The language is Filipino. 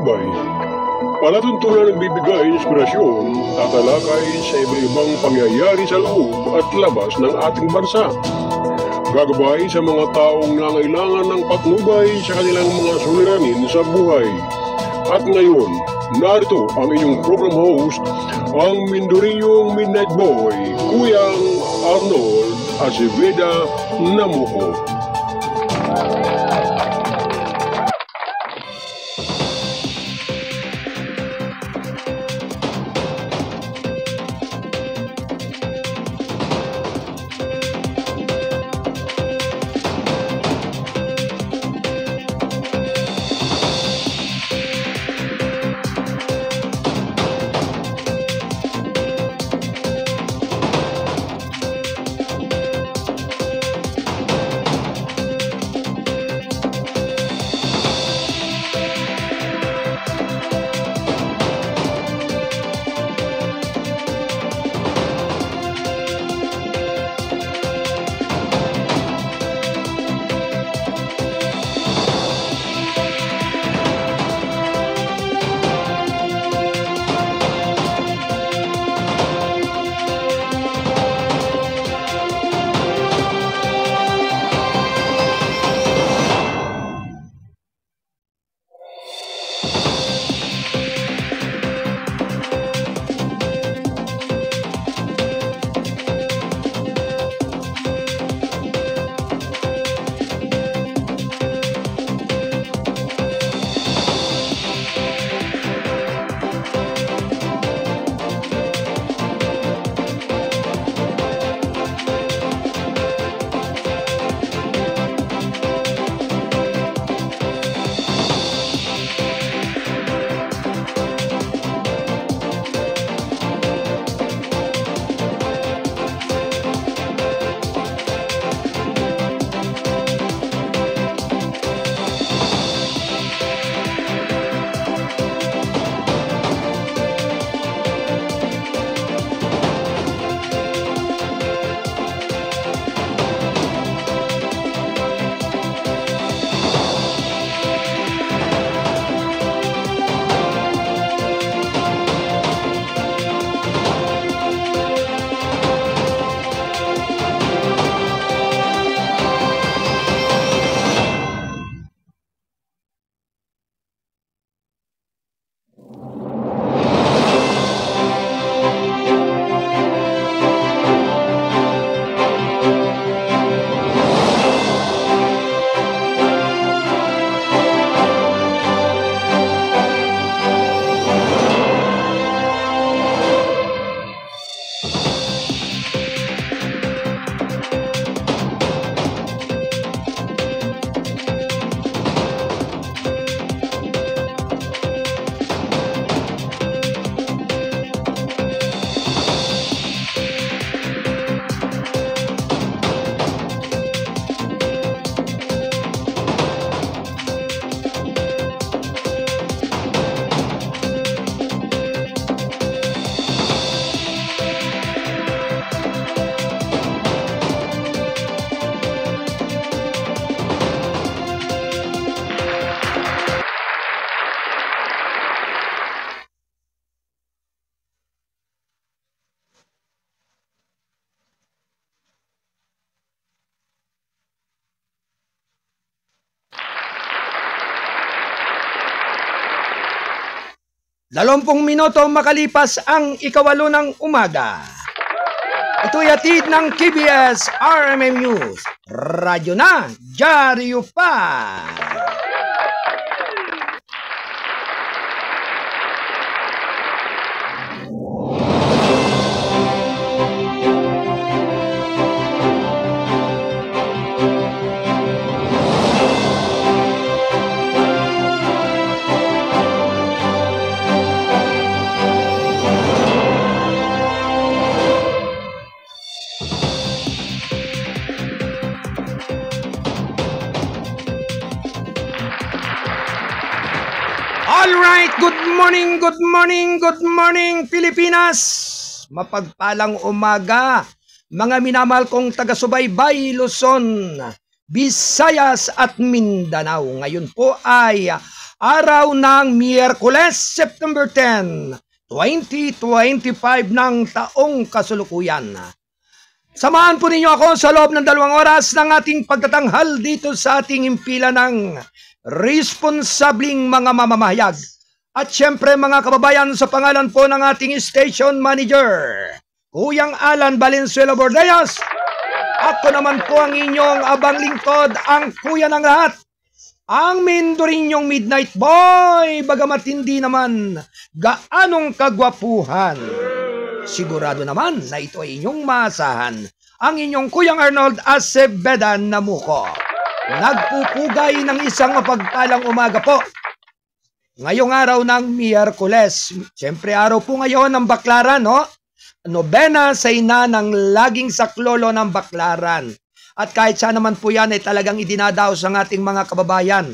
gabay. Palatuntunan ng bibigay inspirasyon at talakay sa iba-ibang pangyayari sa loob at labas ng ating bansa. Gagabay sa mga taong nangailangan ng patnubay sa kanilang mga suliranin sa buhay. At ngayon, narito ang inyong program host, ang Mindoriyong Midnight Boy, Kuyang Arnold Azeveda Namuko. Dalawampung minuto makalipas ang ikawalo ng umaga. Ito'y hatid ng KBS RMM News. Radyo na, dyaryo pa. Alright, good morning Pilipinas! Mapagpalang umaga, mga minamahal kong taga-subaybay, Luzon, Visayas at Mindanao. Ngayon po ay araw ng Miyerkules, September 10, 2025 ng taong kasulukuyan. Samahan po ninyo ako sa loob ng 2 oras ng ating pagtatanghal dito sa ating impila ng responsabling mga mamamahayag. At syempre mga kababayan, sa pangalan po ng ating station manager, Kuyang Alan Valenzuela Bordeas, ako naman po ang inyong abang lingkod, ang kuya ng lahat, ang Mindorinyong Midnight Boy, bagamat hindi naman gaanong kagwapuhan. Sigurado naman na ito ay inyong maasahan, ang inyong Kuyang Arnold Acevedan Namuko. Nagpupugay ng isang mapagpalang umaga po. Ngayong araw ng Miyerkules, siyempre araw po ngayon ng Baklaran, no? Nobena sa ina ng laging saklolo ng Baklaran. At kahit saan naman po yan ay talagang idinadaos ng ating mga kababayan.